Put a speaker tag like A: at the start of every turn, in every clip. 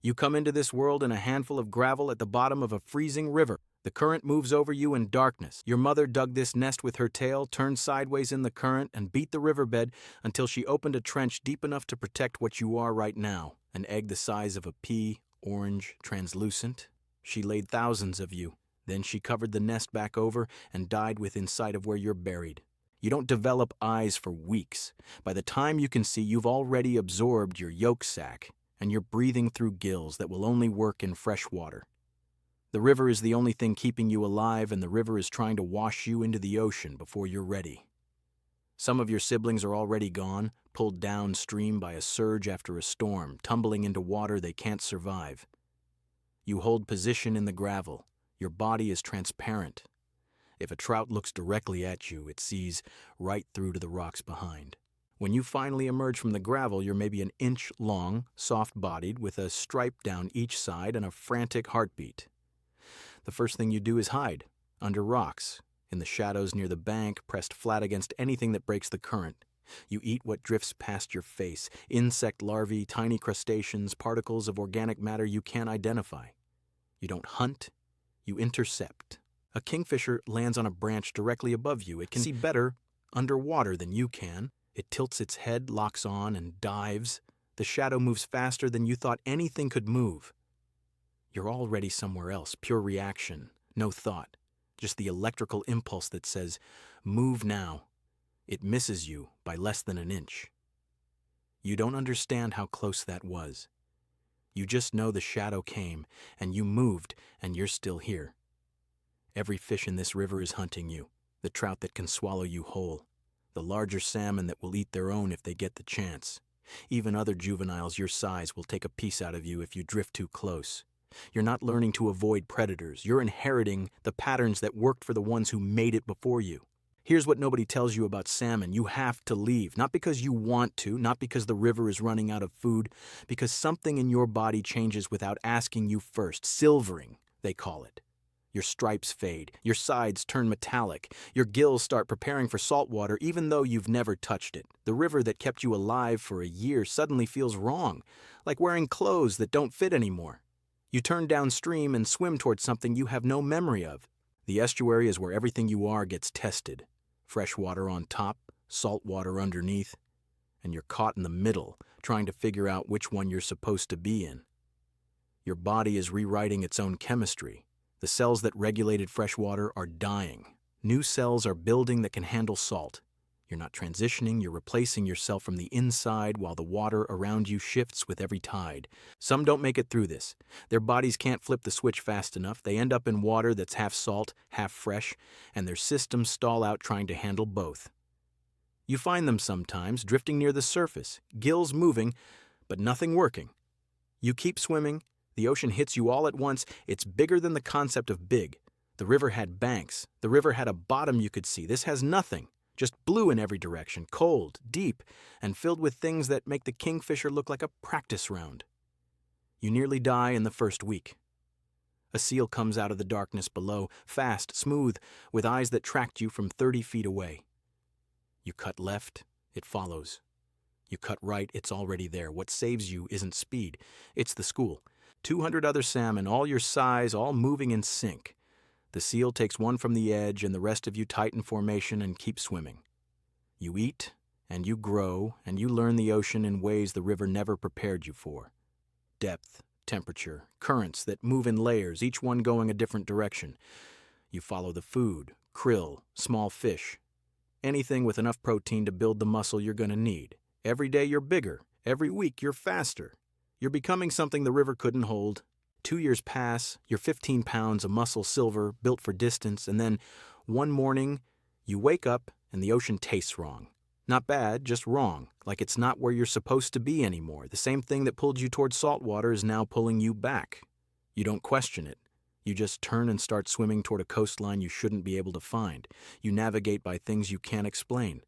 A: You come into this world in a handful of gravel at the bottom of a freezing river. The current moves over you in darkness. Your mother dug this nest with her tail, turned sideways in the current, and beat the riverbed until she opened a trench deep enough to protect what you are right now. An egg the size of a pea, orange, translucent. She laid thousands of you. Then she covered the nest back over and died within sight of where you're buried. You don't develop eyes for weeks. By the time you can see, you've already absorbed your yolk sac, and you're breathing through gills that will only work in fresh water. The river is the only thing keeping you alive, and the river is trying to wash you into the ocean before you're ready. Some of your siblings are already gone, pulled downstream by a surge after a storm, tumbling into water they can't survive. You hold position in the gravel. Your body is transparent. If a trout looks directly at you, it sees right through to the rocks behind. When you finally emerge from the gravel, you're maybe an inch long, soft-bodied, with a stripe down each side and a frantic heartbeat. The first thing you do is hide, under rocks, in the shadows near the bank, pressed flat against anything that breaks the current. You eat what drifts past your face, insect larvae, tiny crustaceans, particles of organic matter you can't identify. You don't hunt, you intercept. A kingfisher lands on a branch directly above you. It can see better underwater than you can. It tilts its head, locks on, and dives. The shadow moves faster than you thought anything could move. You're already somewhere else, pure reaction, no thought, just the electrical impulse that says, move now. It misses you by less than an inch. You don't understand how close that was. You just know the shadow came, and you moved, and you're still here. Every fish in this river is hunting you, the trout that can swallow you whole, the larger salmon that will eat their own if they get the chance. Even other juveniles your size will take a piece out of you if you drift too close. You're not learning to avoid predators. You're inheriting the patterns that worked for the ones who made it before you. Here's what nobody tells you about salmon. You have to leave, not because you want to, not because the river is running out of food, because something in your body changes without asking you first. Silvering, they call it. Your stripes fade, your sides turn metallic, your gills start preparing for salt water even though you've never touched it. The river that kept you alive for a year suddenly feels wrong, like wearing clothes that don't fit anymore. You turn downstream and swim towards something you have no memory of. The estuary is where everything you are gets tested. Fresh water on top, salt water underneath, and you're caught in the middle, trying to figure out which one you're supposed to be in. Your body is rewriting its own chemistry. The cells that regulated fresh water are dying. New cells are building that can handle salt. You're not transitioning, you're replacing yourself from the inside while the water around you shifts with every tide. Some don't make it through this. Their bodies can't flip the switch fast enough. They end up in water that's half salt, half fresh, and their systems stall out trying to handle both. You find them sometimes drifting near the surface, gills moving, but nothing working. You keep swimming. The ocean hits you all at once. It's bigger than the concept of big. The river had banks. The river had a bottom you could see. This has nothing. Just blue in every direction, cold, deep, and filled with things that make the kingfisher look like a practice round. You nearly die in the first week. A seal comes out of the darkness below, fast, smooth, with eyes that tracked you from 30 feet away. You cut left, it follows. You cut right, it's already there. What saves you isn't speed, it's the school. 200 other salmon, all your size, all moving in sync. The seal takes one from the edge, and the rest of you tighten formation and keep swimming. You eat, and you grow, and you learn the ocean in ways the river never prepared you for. Depth, temperature, currents that move in layers, each one going a different direction. You follow the food, krill, small fish. Anything with enough protein to build the muscle you're going to need. Every day you're bigger. Every week you're faster. You're becoming something the river couldn't hold. 2 years pass, you're 15 pounds of muscle silver, built for distance, and then one morning, you wake up and the ocean tastes wrong. Not bad, just wrong, like it's not where you're supposed to be anymore. The same thing that pulled you towards salt water is now pulling you back. You don't question it. You just turn and start swimming toward a coastline you shouldn't be able to find. You navigate by things you can't explain.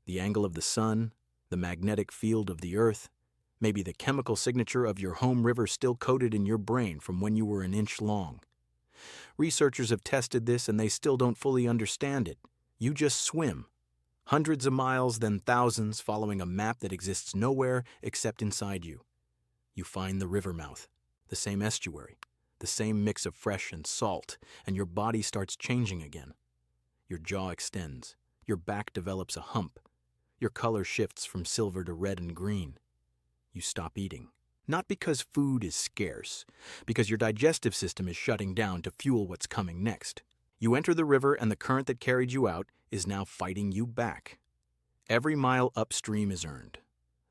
A: The angle of the sun, the magnetic field of the earth, maybe the chemical signature of your home river still coded in your brain from when you were an inch long. Researchers have tested this and they still don't fully understand it. You just swim. Hundreds of miles, then thousands, following a map that exists nowhere except inside you. You find the river mouth. The same estuary, the same mix of fresh and salt, and your body starts changing again. Your jaw extends, your back develops a hump, your color shifts from silver to red and green. You stop eating. Not because food is scarce, because your digestive system is shutting down to fuel what's coming next. You enter the river and the current that carried you out is now fighting you back. Every mile upstream is earned.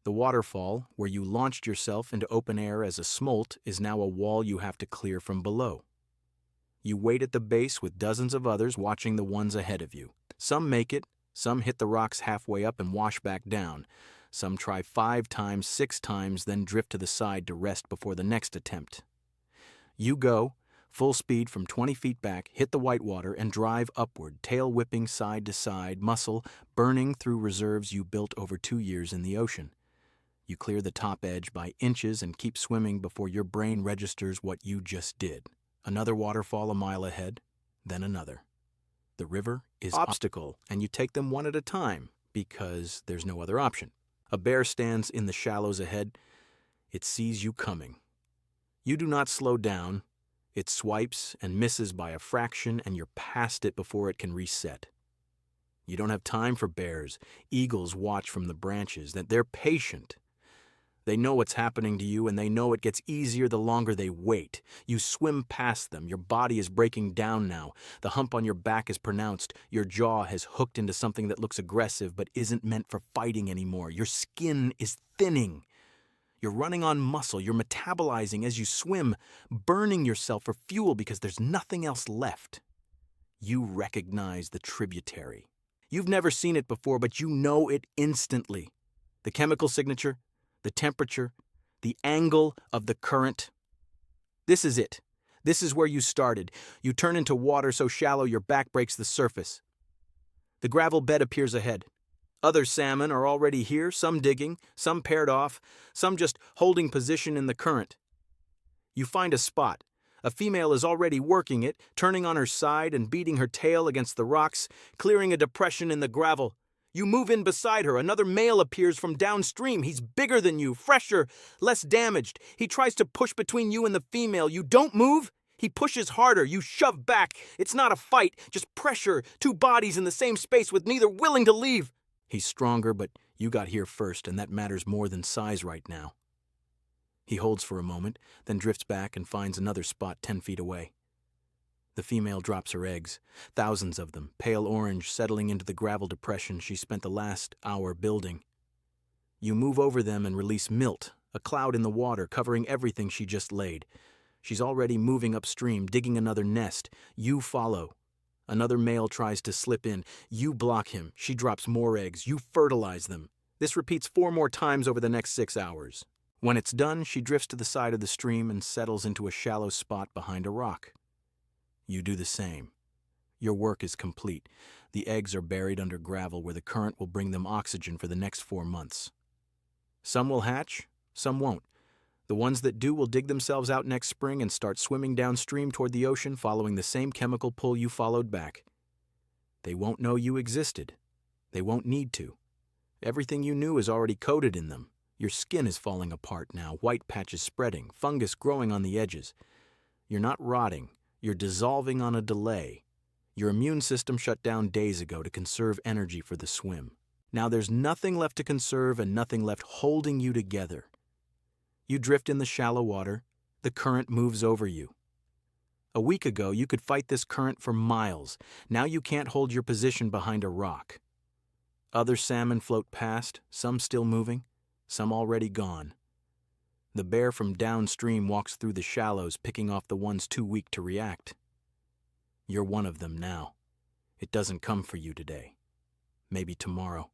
A: The waterfall, where you launched yourself into open air as a smolt, is now a wall you have to clear from below. You wait at the base with dozens of others watching the ones ahead of you. Some make it, some hit the rocks halfway up and wash back down. Some try 5 times, 6 times, then drift to the side to rest before the next attempt. You go, full speed from 20 feet back, hit the whitewater, and drive upward, tail whipping side to side, muscle burning through reserves you built over 2 years in the ocean. You clear the top edge by inches and keep swimming before your brain registers what you just did. Another waterfall a mile ahead, then another. The river is obstacle, and you take them one at a time because there's no other option. A bear stands in the shallows ahead. It sees you coming. You do not slow down. It swipes and misses by a fraction, and you're past it before it can reset. You don't have time for bears. Eagles watch from the branches. That they're patient. They know what's happening to you, and they know it gets easier the longer they wait. You swim past them. Your body is breaking down now. The hump on your back is pronounced. Your jaw has hooked into something that looks aggressive but isn't meant for fighting anymore. Your skin is thinning. You're running on muscle. You're metabolizing as you swim, burning yourself for fuel because there's nothing else left. You recognize the tributary. You've never seen it before, but you know it instantly. The chemical signature, the temperature, the angle of the current. This is it. This is where you started. You turn into water so shallow your back breaks the surface. The gravel bed appears ahead. Other salmon are already here, some digging, some paired off, some just holding position in the current. You find a spot. A female is already working it, turning on her side and beating her tail against the rocks, clearing a depression in the gravel. You move in beside her. Another male appears from downstream. He's bigger than you, fresher, less damaged. He tries to push between you and the female. You don't move. He pushes harder. You shove back. It's not a fight, just pressure. 2 bodies in the same space with neither willing to leave. He's stronger, but you got here first, and that matters more than size right now. He holds for a moment, then drifts back and finds another spot 10 feet away. The female drops her eggs, thousands of them, pale orange, settling into the gravel depression she spent the last hour building. You move over them and release milt, a cloud in the water covering everything she just laid. She's already moving upstream, digging another nest. You follow. Another male tries to slip in. You block him. She drops more eggs. You fertilize them. This repeats 4 more times over the next 6 hours. When it's done, she drifts to the side of the stream and settles into a shallow spot behind a rock. You do the same. Your work is complete. The eggs are buried under gravel where the current will bring them oxygen for the next 4 months. Some will hatch, some won't. The ones that do will dig themselves out next spring and start swimming downstream toward the ocean, following the same chemical pull you followed back. They won't know you existed. They won't need to. Everything you knew is already coded in them. Your skin is falling apart now, white patches spreading, fungus growing on the edges. You're not rotting. You're dissolving on a delay. Your immune system shut down days ago to conserve energy for the swim. Now there's nothing left to conserve and nothing left holding you together. You drift in the shallow water. The current moves over you. A week ago, you could fight this current for miles. Now you can't hold your position behind a rock. Other salmon float past, some still moving, some already gone. The bear from downstream walks through the shallows, picking off the ones too weak to react. You're one of them now. It doesn't come for you today. Maybe tomorrow.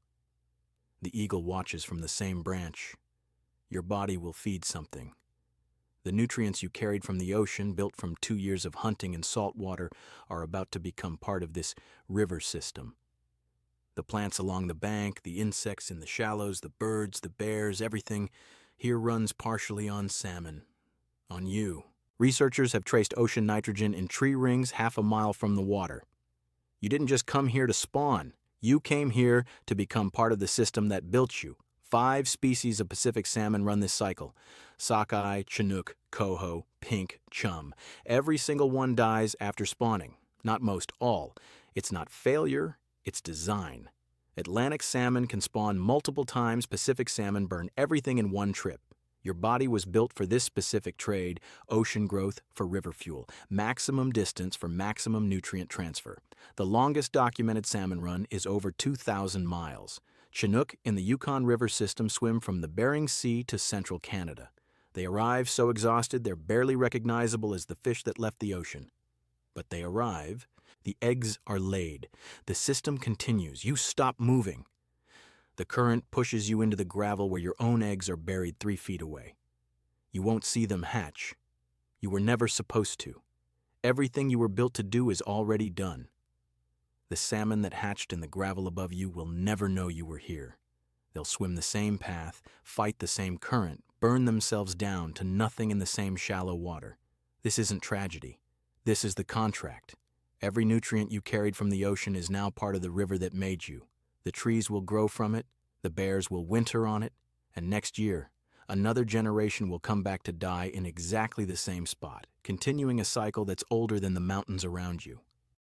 A: The eagle watches from the same branch. Your body will feed something. The nutrients you carried from the ocean, built from 2 years of hunting in salt water, are about to become part of this river system. The plants along the bank, the insects in the shallows, the birds, the bears, everything here runs partially on salmon. On you. Researchers have traced ocean nitrogen in tree rings half a mile from the water. You didn't just come here to spawn. You came here to become part of the system that built you. 5 species of Pacific salmon run this cycle: sockeye, chinook, coho, pink, chum. Every single one dies after spawning. Not most, all. It's not failure, it's design. Atlantic salmon can spawn multiple times. Pacific salmon burn everything in one trip. Your body was built for this specific trade: ocean growth for river fuel, maximum distance for maximum nutrient transfer. The longest documented salmon run is over 2,000 miles. Chinook in the Yukon River system swim from the Bering Sea to central Canada. They arrive so exhausted they're barely recognizable as the fish that left the ocean. But they arrive. The eggs are laid. The system continues. You stop moving. The current pushes you into the gravel where your own eggs are buried 3 feet away. You won't see them hatch. You were never supposed to. Everything you were built to do is already done. The salmon that hatched in the gravel above you will never know you were here. They'll swim the same path, fight the same current, burn themselves down to nothing in the same shallow water. This isn't tragedy. This is the contract. Every nutrient you carried from the ocean is now part of the river that made you. The trees will grow from it, the bears will winter on it, and next year, another generation will come back to die in exactly the same spot, continuing a cycle that's older than the mountains around you.